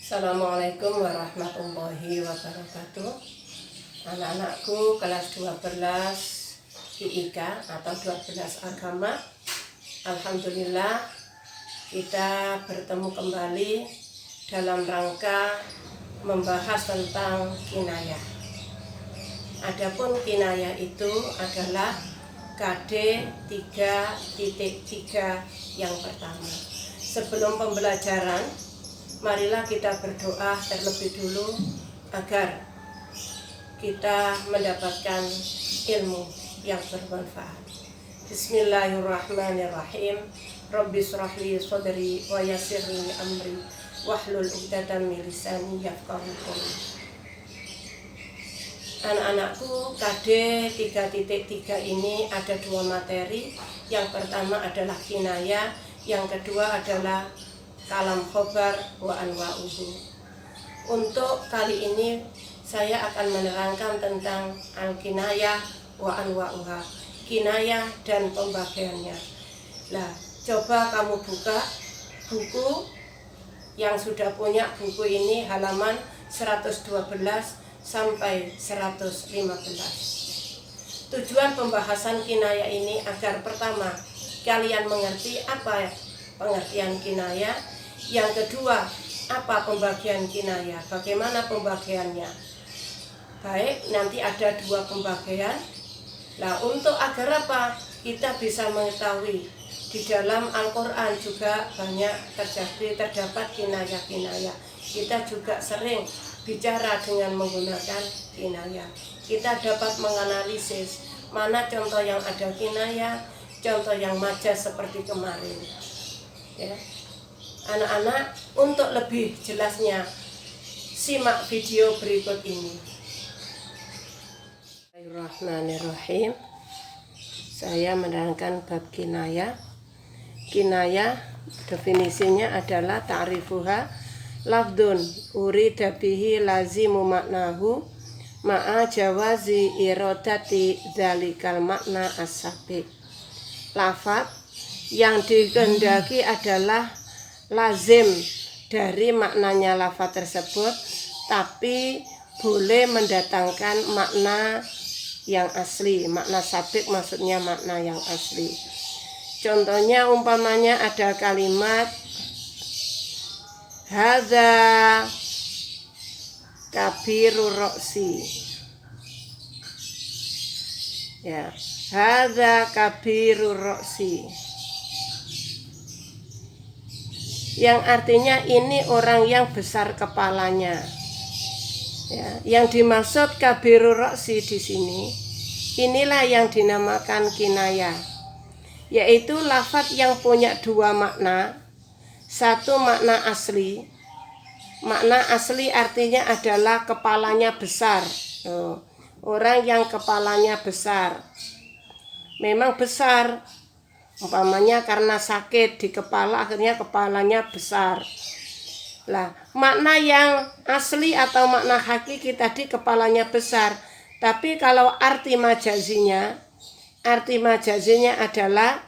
Assalamualaikum warahmatullahi wabarakatuh. Anak-anakku kelas 12 IIK atau 12 agama. Alhamdulillah kita bertemu kembali dalam rangka membahas tentang kinayah. Adapun kinayah itu adalah KD 3.3 yang pertama. Sebelum pembelajaran, marilah kita berdoa terlebih dulu agar kita mendapatkan ilmu yang bermanfaat. Bismillahirrahmanirrahim. Rabbi shrahli sadri wa yassirli amri wahlul 'uqdatam min lisani yafqahu qawli. Anak-anakku, KD 3.3 ini ada dua materi. Yang pertama adalah kinayah, yang kedua adalah kalam khobar wa anwa'uhu. Untuk kali ini saya akan menerangkan tentang al-kinayah wa anwa'uha, kinayah dan pembagiannya. Nah, coba kamu buka buku yang sudah punya buku ini, halaman 112 sampai 115. Tujuan pembahasan kinayah ini agar pertama, kalian mengerti apa pengertian kinayah. Yang kedua, apa pembagian kinayah? Bagaimana pembagiannya? Baik, nanti ada dua pembagian. Nah, untuk agar apa? Kita bisa mengetahui di dalam Al-Quran juga banyak terdapat kinayah-kinayah. Kita juga sering bicara dengan menggunakan kinayah. Kita dapat menganalisis mana contoh yang ada kinayah, contoh yang majaz seperti kemarin. Ya. Anak-anak, untuk lebih jelasnya simak video berikut ini. Bismillahirrahmanirrahim. Saya menerangkan bab kinayah. Kinayah definisinya adalah ta'rifuha lafdun urida bihi lazimu maknahu ma'a jawazi irodati dzalikal makna as-sabiq. Lafaz yang dikehendaki adalah lazim dari maknanya lafaz tersebut, tapi boleh mendatangkan makna yang asli. Makna sabik maksudnya makna yang asli. Contohnya umpamanya ada kalimat hadza kabirur roksi. Ya, hadza kabirur roksi, yang artinya ini orang yang besar kepalanya. Ya, yang dimaksud kabirur roksi di sini, inilah yang dinamakan kinayah, yaitu lafaz yang punya dua makna. Satu makna asli. Makna asli artinya adalah kepalanya besar. Orang yang kepalanya besar, memang besar. Umpamanya karena sakit di kepala akhirnya kepalanya besar. Lah, makna yang asli atau makna hakiki tadi kepalanya besar. Tapi kalau arti majazinya adalah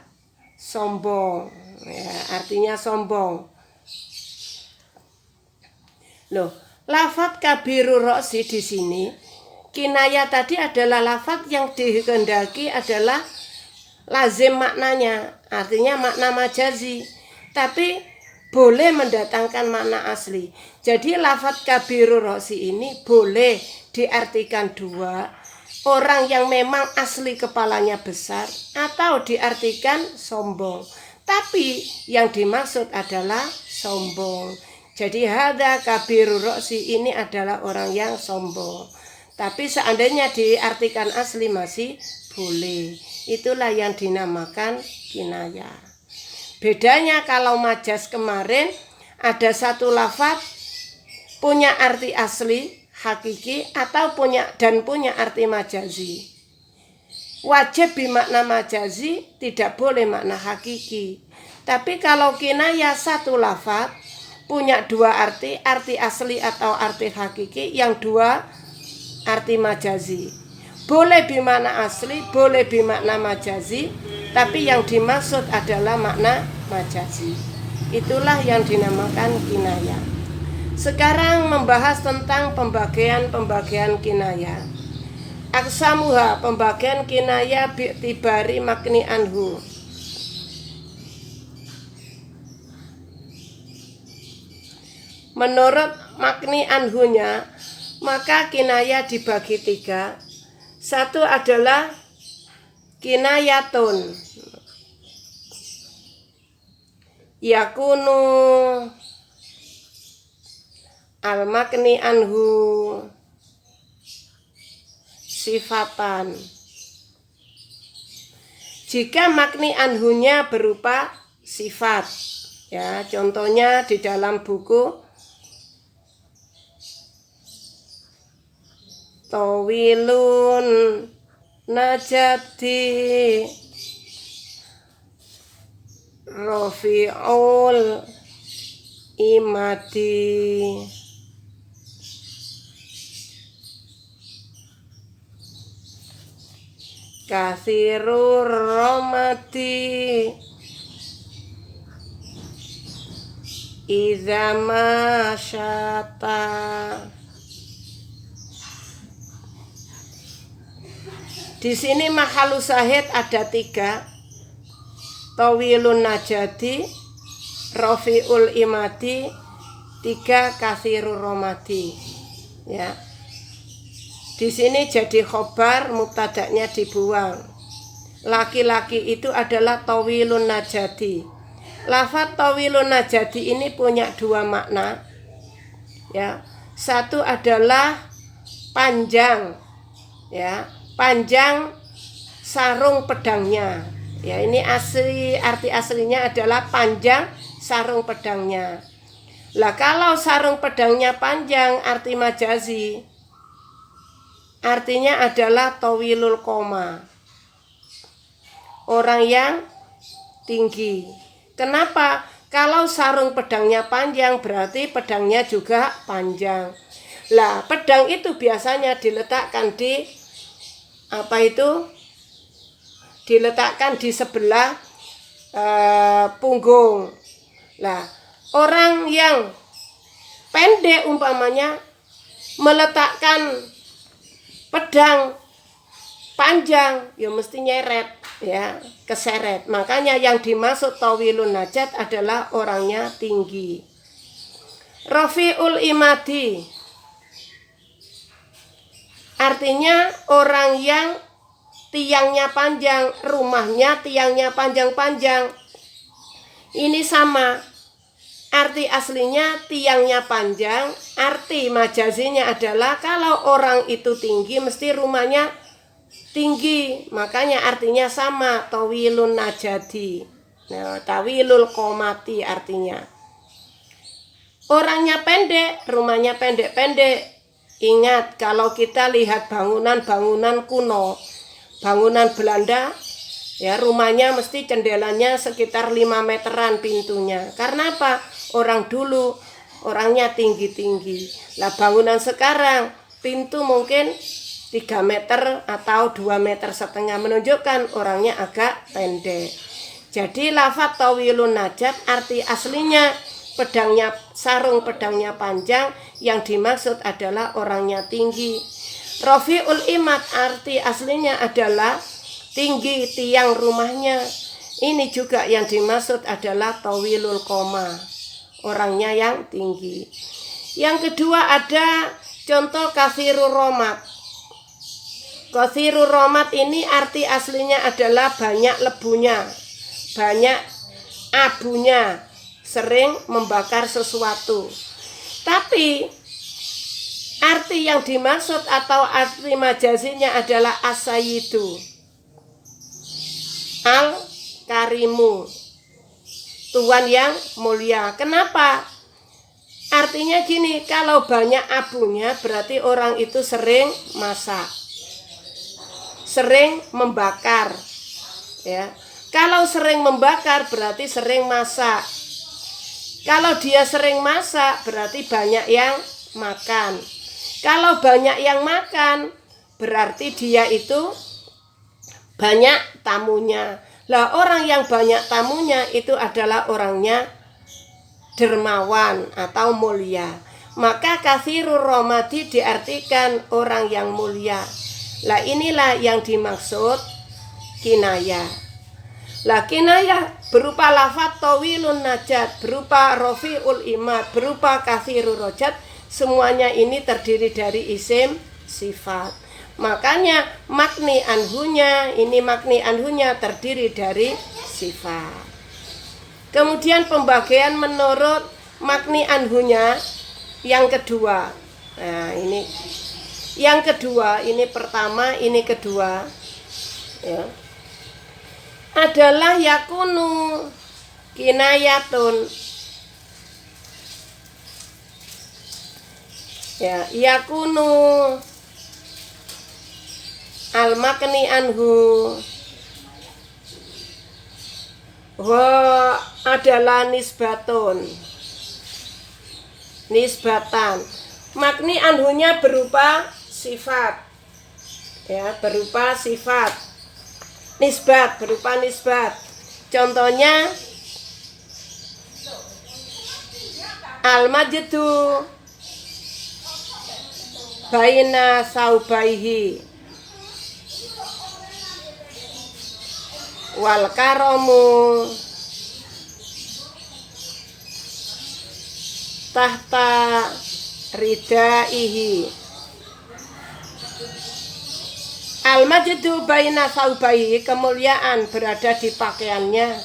sombong. Ya, artinya sombong. Loh, lafaz kabirur roksi di sini, kinayah tadi adalah lafaz yang dikehendaki adalah lazim maknanya, artinya makna majazi, tapi boleh mendatangkan makna asli. Jadi lafaz kabirur roksi ini boleh diartikan dua, orang yang memang asli kepalanya besar, atau diartikan sombong, tapi yang dimaksud adalah sombong. Jadi hadza kabirur roksi ini adalah orang yang sombong, tapi seandainya diartikan asli masih boleh. Itulah yang dinamakan kinayah. Bedanya kalau majaz kemarin, ada satu lafaz punya arti asli, hakiki, atau punya arti majazi. Wajib bermakna majazi, tidak boleh makna hakiki. Tapi kalau kinayah satu lafaz punya dua arti asli atau arti hakiki, yang dua arti majazi. Boleh bermakna asli, boleh bermakna majazi, tapi yang dimaksud adalah makna majazi. Itulah yang dinamakan kinayah. Sekarang membahas tentang pembagian kinaya. Aksamuha, pembagian kinaya bi'tibari makni anhu. Menurut makni anhunya, maka kinaya dibagi 3. Satu adalah kinayatun, yakunu al makni anhu sifatan. Jika makni anhunya berupa sifat, ya, contohnya di dalam buku Tawilun Najati Rafi'ul Imati Kathirur Romati Idza masyata. Di sini makhalus syahid ada 3. Tawilun najati, rafiul imati, 3 kathirur romati. Ya. Di sini jadi khobar, mubtada'nya dibuang. Laki-laki itu adalah tawilun najati. Lafaz tawilun najati ini punya 2 makna. Ya. Satu adalah panjang. Ya, panjang sarung pedangnya. Ya, ini arti aslinya adalah panjang sarung pedangnya. Lah kalau sarung pedangnya panjang, arti majazi artinya adalah tawilul qoma, orang yang tinggi. Kenapa? Kalau sarung pedangnya panjang berarti pedangnya juga panjang. Lah, pedang itu biasanya diletakkan di diletakkan di sebelah punggung. Lah, orang yang pendek umpamanya meletakkan pedang panjang, ya mesti nyeret, ya, keseret. Makanya yang dimaksud tawilun najat adalah orangnya tinggi. Rafiul imadi artinya orang yang tiangnya panjang, rumahnya tiangnya panjang-panjang. Ini sama. Arti aslinya tiangnya panjang, arti majazinya adalah kalau orang itu tinggi mesti rumahnya tinggi. Makanya artinya sama, tawilun najati. Nah, tawilul qomati artinya. Orangnya pendek, rumahnya pendek-pendek. Ingat, kalau kita lihat bangunan-bangunan kuno, bangunan Belanda, ya, rumahnya mesti jendelanya sekitar 5 meteran pintunya. Karena apa? Orang dulu orangnya tinggi-tinggi. Lah bangunan sekarang pintu mungkin 3 meter atau 2,5 meter menunjukkan orangnya agak pendek. Jadi lafaz tawilun najat arti aslinya pedangnya, sarung pedangnya panjang, yang dimaksud adalah orangnya tinggi. Rafiul imad arti aslinya adalah tinggi tiang rumahnya. Ini juga yang dimaksud adalah tawilul qoma, orangnya yang tinggi. Yang kedua ada contoh kathirur romat. Kathirur romat ini arti aslinya adalah banyak lebunya, banyak abunya, sering membakar sesuatu. Tapi arti yang dimaksud atau arti majazinya adalah as-sayyidu, al-karimu, Tuhan yang mulia. Kenapa? Artinya gini, kalau banyak abunya berarti orang itu sering masak, sering membakar, ya. Kalau sering membakar berarti sering masak. Kalau dia sering masak berarti banyak yang makan. Kalau banyak yang makan berarti dia itu banyak tamunya. Lah orang yang banyak tamunya itu adalah orangnya dermawan atau mulia. Maka kathirur romadi diartikan orang yang mulia. Lah inilah yang dimaksud kinayah. Lah kinayah berupa lafadz tawilun najat, berupa rofiul imad, berupa kathirur rojat. Semuanya ini terdiri dari isim sifat. Makanya makni anhunya, ini makni anhunya terdiri dari sifat. Kemudian pembagian menurut makni anhunya yang kedua. Nah, ini yang kedua, ini pertama, ini kedua. Ya. Adalah yakunu kinayatun. Ya, yakunu al makni anhu wa adalah nisbatun, nisbatan. Makni anhunya berupa sifat, ya, berupa sifat. Nisbat berupa nisbat. Contohnya al majdu baina saubaihi wal karamu tahta ridaihi. Al majdu baina saubaihi, kemuliaan berada di pakaiannya.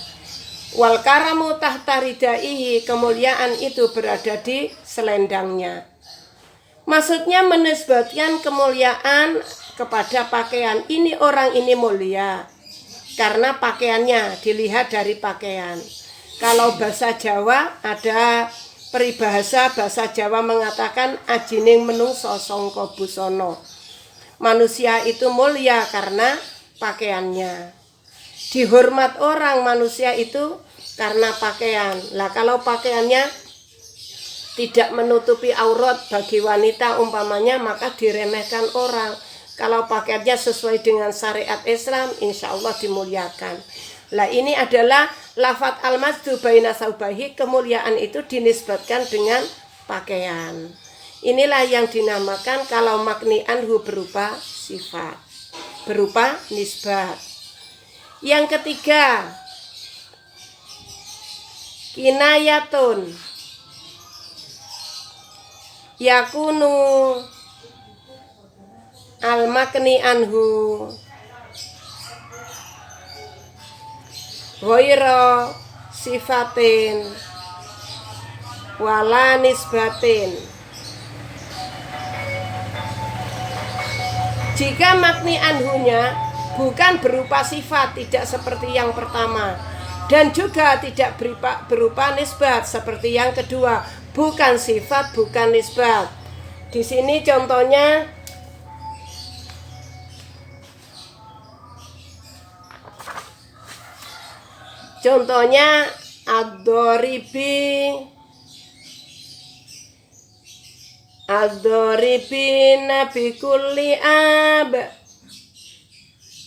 Wal karamu tahta ridaihi, kemuliaan itu berada di selendangnya. Maksudnya menisbatkan kemuliaan kepada pakaian. Ini orang ini mulia karena pakaiannya, dilihat dari pakaian. Kalau bahasa Jawa ada peribahasa bahasa Jawa mengatakan ajining menungso sangka busana. Manusia itu mulia karena pakaiannya. Dihormat orang manusia itu karena pakaian. Lah kalau pakaiannya tidak menutupi aurat bagi wanita umpamanya, maka diremehkan orang. Kalau pakaiannya sesuai dengan syariat Islam, insya Allah dimuliakan. Lah ini adalah lafadz al-majdu baina saubahi, kemuliaan itu dinisbatkan dengan pakaian. Inilah yang dinamakan kalau makni anhu berupa sifat, berupa nisbat. Yang ketiga, kinayatun yakunu al makni anhu ghaira sifatin wala nisbatin. Jika makni anhunya bukan berupa sifat, tidak seperti yang pertama, dan juga tidak berupa nisbat seperti yang kedua, bukan sifat, bukan nisbat. Di sini contohnya ad-doribina bi kulli ab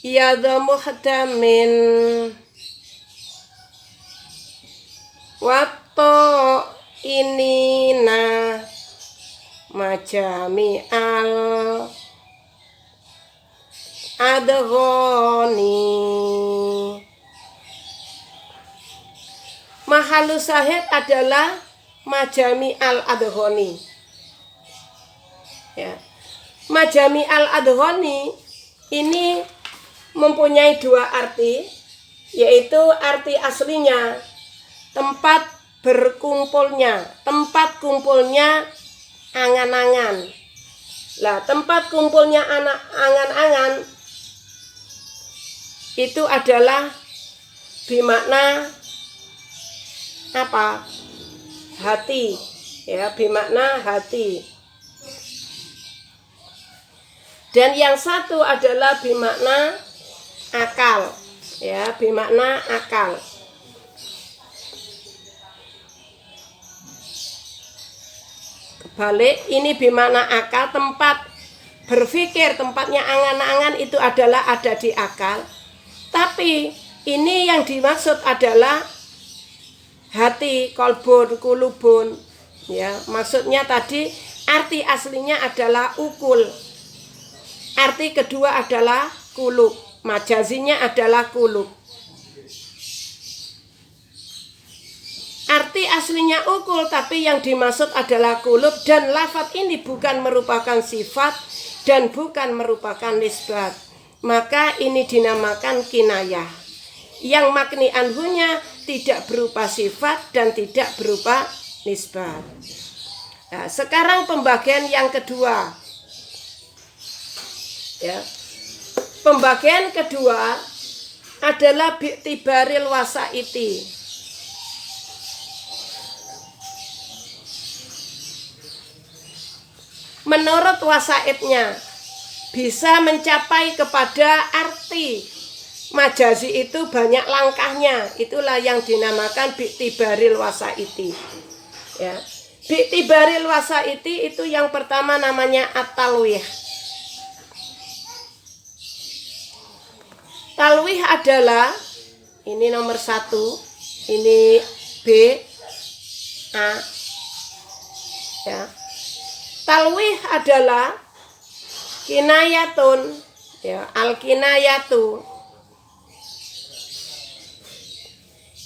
yadha muhdamin watto inina majami al adghani. Mahalus syahid adalah majami al adghani. Ya. Majami al-adghani ini mempunyai dua arti, yaitu arti aslinya tempat berkumpulnya, tempat kumpulnya angan-angan. Lah, tempat kumpulnya angan-angan itu adalah bermakna apa? Hati, ya, bermakna hati. Dan yang satu adalah bermakna akal, ya, bermakna akal. Kebalik, ini bermakna akal, tempat berpikir, tempatnya angan-angan itu adalah ada di akal. Tapi ini yang dimaksud adalah hati, kolbun, kulubun. Ya, maksudnya tadi arti aslinya adalah ukul. Arti kedua adalah kulub. Majazinya adalah kulub. Arti aslinya ukul, tapi yang dimaksud adalah kulub, dan lafadz ini bukan merupakan sifat dan bukan merupakan nisbat. Maka ini dinamakan kinayah. Yang makni anhunya tidak berupa sifat dan tidak berupa nisbat. Nah, sekarang pembagian yang kedua. Ya. Pembagian kedua adalah bi'tibaril wasaiti. Menurut wasaitnya bisa mencapai kepada arti majazi itu banyak langkahnya. Itulah yang dinamakan bi'tibaril wasaiti. Ya. Bi'tibaril wasaiti itu yang pertama namanya at-talwih. Talwih adalah ini nomor 1, ini B, A. Ya. Talwih adalah kinayatun, ya, al-kinayatu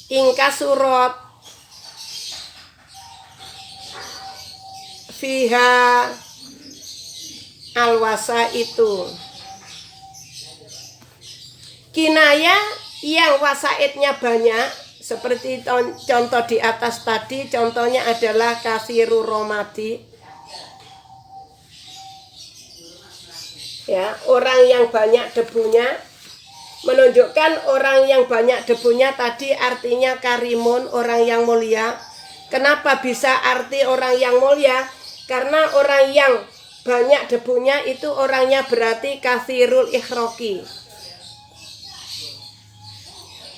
ingkasurat fiha al-wasa itu. Kinaya yang wasaitnya banyak, seperti contoh di atas tadi, contohnya adalah kasiru romati. Ya, orang yang banyak debunya, menunjukkan orang yang banyak debunya tadi artinya karimun, orang yang mulia. Kenapa bisa arti orang yang mulia? Karena orang yang banyak debunya itu orangnya berarti kathirul ikhroki,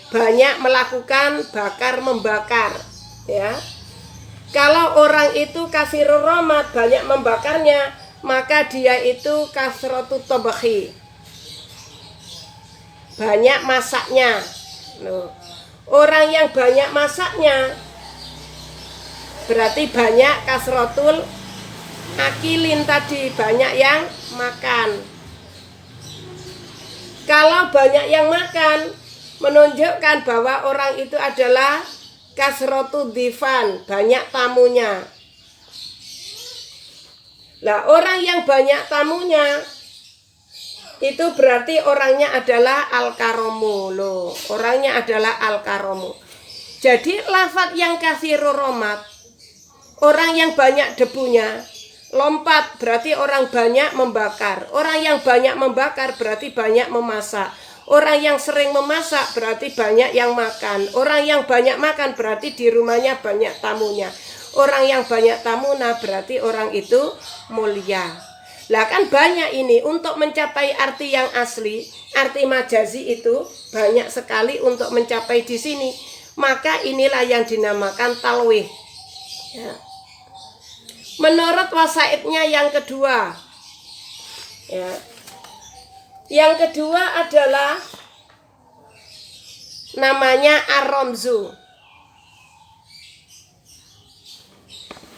banyak melakukan bakar membakar. Ya, kalau orang itu kathirul romat, banyak membakarnya, maka dia itu kasratu tabakhi, banyak masaknya. Orang yang banyak masaknya berarti banyak kasratul akilin tadi, banyak yang makan. Kalau banyak yang makan menunjukkan bahwa orang itu adalah kasratu difan, banyak tamunya. Nah, orang yang banyak tamunya itu berarti orangnya adalah al-karomu. Loh, orangnya adalah al-karomu. Jadi lafadz yang kasiru romat, orang yang banyak debunya, lompat berarti orang banyak membakar. Orang yang banyak membakar berarti banyak memasak. Orang yang sering memasak berarti banyak yang makan. Orang yang banyak makan berarti di rumahnya banyak tamunya. Orang yang banyak tamu, nah berarti orang itu mulia. Lah kan banyak ini untuk mencapai arti yang asli, arti majazi itu banyak sekali untuk mencapai di sini. Maka inilah yang dinamakan talwih. Ya. Menurut wasaitnya yang kedua, ya, yang kedua adalah namanya ar-ramzu.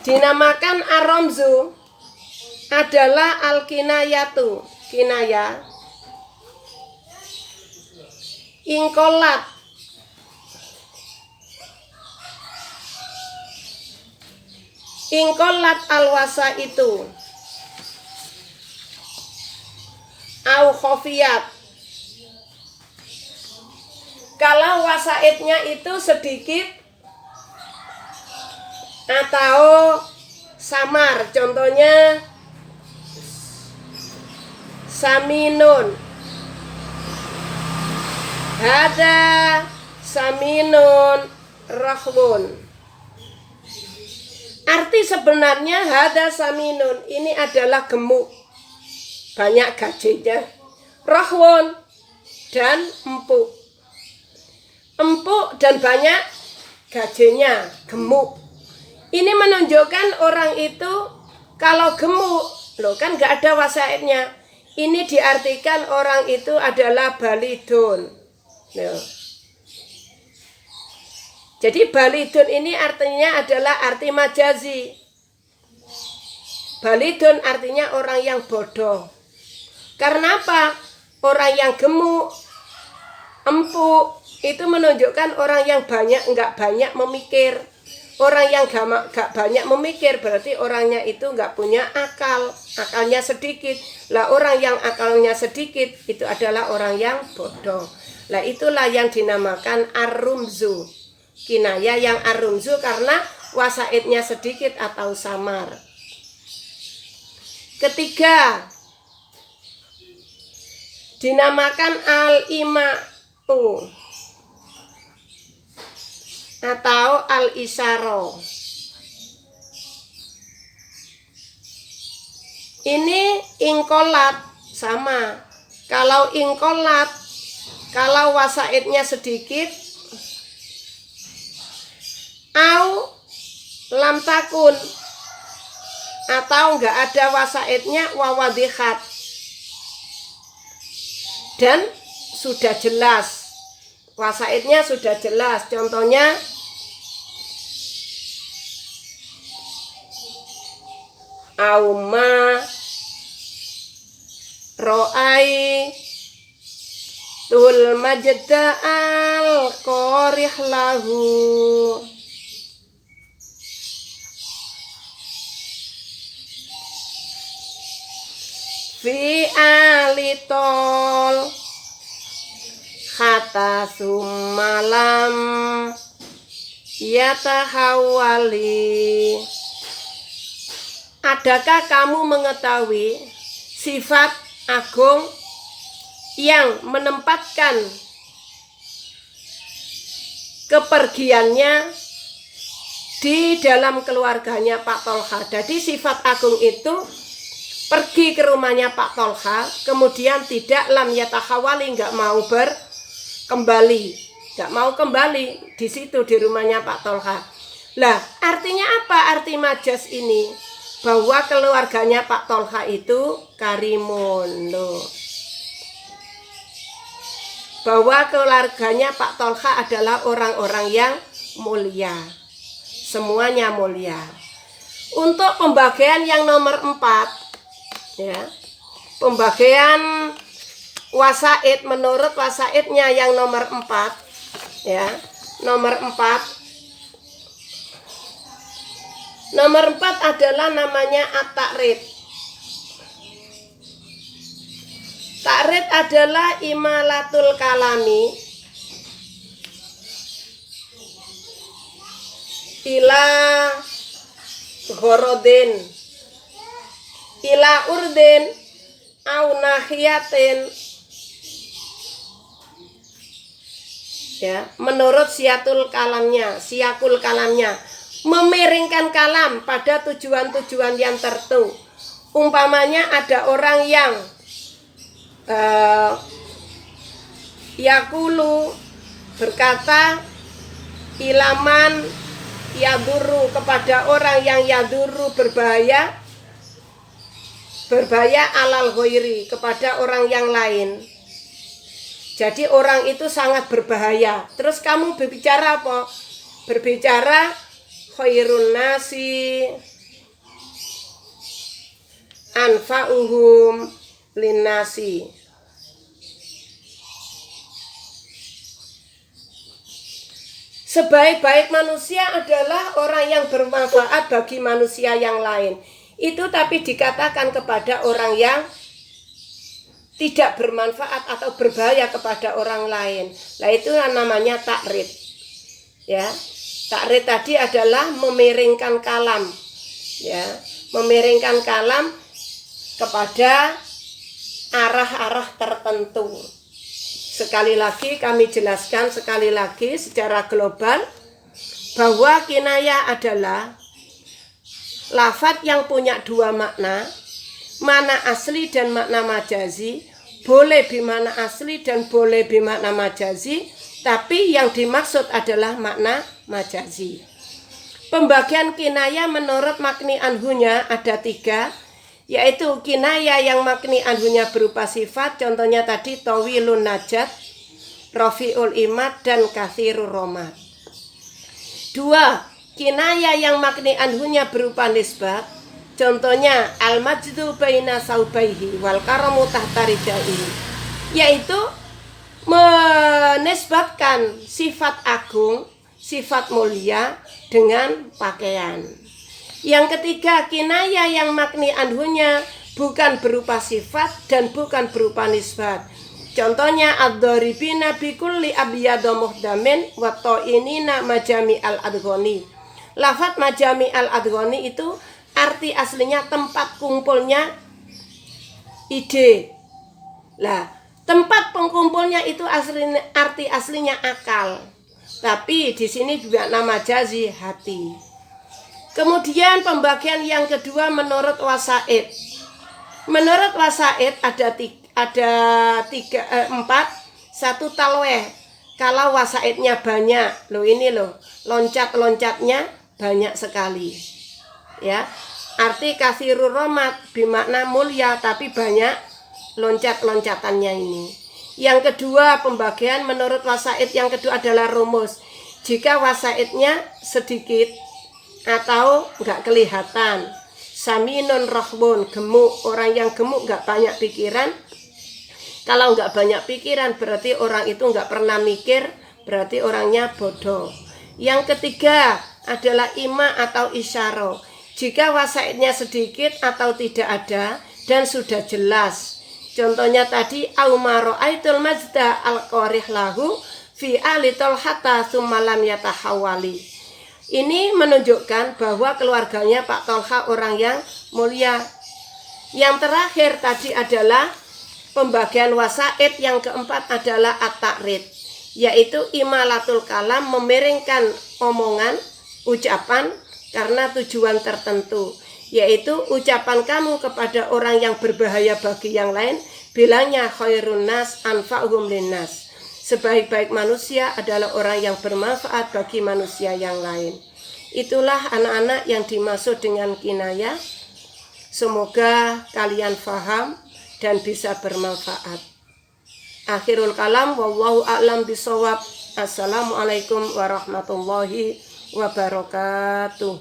Dinamakan ar-ramzu adalah al-kinayatu, kinaya, ingkolat, ingkolat al-wasa itu, au khofiyat. Kalau wasaitnya itu sedikit atau samar, contohnya saminun, hada saminun rahwun. Arti sebenarnya hada saminun ini adalah gemuk, banyak gajinya, rahwun dan empuk, empuk dan banyak gajinya, gemuk. Ini menunjukkan orang itu kalau gemuk, loh kan nggak ada wasaitnya. Ini diartikan orang itu adalah balidun. Loh. Jadi balidun ini artinya adalah arti majazi. Balidun artinya orang yang bodoh. Karena apa? Orang yang gemuk, empuk, itu menunjukkan orang yang nggak banyak memikir. Orang yang gak banyak memikir berarti orangnya itu nggak punya akal, akalnya sedikit. Lah orang yang akalnya sedikit itu adalah orang yang bodoh. Lah itulah yang dinamakan ar-rumzu. Kinaya yang ar-rumzu karena wasaidnya sedikit atau samar. Ketiga, dinamakan al-ima'u atau al-isyaro. Ini ingkolat sama. Kalau ingkolat, kalau wasaidnya sedikit, au lam takun atau enggak ada wasaidnya wawadihat dan sudah jelas, wasaidnya sudah jelas. Contohnya auma ro'ai tul majda al qorih lahu. Fi alitol kata sumalam yatahawali. Adakah kamu mengetahui sifat agung yang menempatkan kepergiannya di dalam keluarganya Pak Tolha? Jadi sifat agung itu pergi ke rumahnya Pak Tolha, kemudian tidak lam yatahawali, nggak mau kembali, nggak mau kembali di situ di rumahnya Pak Tolha. Lah artinya apa arti majas ini? Bahwa keluarganya Pak Tolha itu karimun loh. Bahwa keluarganya Pak Tolha adalah orang-orang yang mulia. Semuanya mulia. Untuk pembagian yang nomor 4, ya, pembagian wasaid menurut wasaidnya yang nomor 4, ya, nomor 4 adalah namanya at-ta'rid. Ta'rid adalah imalatul kalami ila ghorodin ila urdin au nahiyatin, ya, menurut siakul kalamnya, memiringkan kalam pada tujuan-tujuan yang tertentu. Umpamanya ada orang yang yakulu berkata ilaman yaduru, kepada orang yang yaduru berbahaya alal ghairi, kepada orang yang lain. Jadi orang itu sangat berbahaya. Terus kamu berbicara apa? Berbicara khairun nasi anfa'uhum linnasi. Sebaik-baik manusia adalah orang yang bermanfaat bagi manusia yang lain. Itu tapi dikatakan kepada orang yang tidak bermanfaat atau berbahaya kepada orang lain. Nah itu namanya ta'rid. Ya, ta'rid tadi adalah memiringkan kalam. Ya, memiringkan kalam kepada arah-arah tertentu. Sekali lagi kami jelaskan sekali lagi secara global bahwa kinayah adalah lafadz yang punya dua makna, makna asli dan makna majazi, boleh bermakna asli dan boleh bermakna majazi, tapi yang dimaksud adalah makna majazi. Pembagian kinayah menurut makni anhunya ada 3, yaitu kinayah yang makni anhunya berupa sifat, contohnya tadi tawilun najat, rafiul imad, dan kathirur romat. 2, kinayah yang makni anhunya berupa nisbat, Contohnya al-majdu baina saubaihi wal karamu tahta ridaihi, yaitu menisbatkan sifat agung, sifat mulia dengan pakaian. Yang ketiga, kinayah yang makni anhunya bukan berupa sifat dan bukan berupa nisbat. Contohnya ad-dharibina bikulli abyadha muhdamin wa ta'inina majami al-adghani. Lafaz majami al-adghani itu arti aslinya tempat kumpulnya ide. Lah, tempat pengkumpulnya itu arti aslinya akal. Tapi di sini juga nama majazi hati. Kemudian pembagian yang kedua menurut wasaid. Menurut wasaid ada empat. Satu talweh. Kalau wasaidnya banyak, ini loncat-loncatnya banyak sekali. Ya, arti kasirur romat bermakna mulia tapi banyak loncat-loncatannya ini. Yang kedua pembagian menurut wasaid yang kedua adalah rumus. Jika wasaidnya sedikit atau nggak kelihatan, saminun rahbun, gemuk, orang yang gemuk nggak banyak pikiran. Kalau nggak banyak pikiran berarti orang itu nggak pernah mikir, berarti orangnya bodoh. Yang ketiga adalah ima atau isyaro. Jika wasaidnya sedikit atau tidak ada dan sudah jelas. Contohnya tadi aumaro aitul majda al-qarih lahu fi alitul hatta summalam yatahawali. Ini menunjukkan bahwa keluarganya Pak Tolha orang yang mulia. Yang terakhir tadi adalah pembagian wasaid, yang keempat adalah at-ta'rid, yaitu imalatul kalam, memiringkan omongan, ucapan karena tujuan tertentu, yaitu ucapan kamu kepada orang yang berbahaya bagi yang lain, bilangnya khairun nas anfa'hum linnas. Sebaik-baik manusia adalah orang yang bermanfaat bagi manusia yang lain. Itulah anak-anak yang dimaksud dengan kinayah. Semoga kalian faham dan bisa bermanfaat. Akhirul kalam, wallahu a'lam bishawab. Assalamualaikum warahmatullahi wabarakatuh.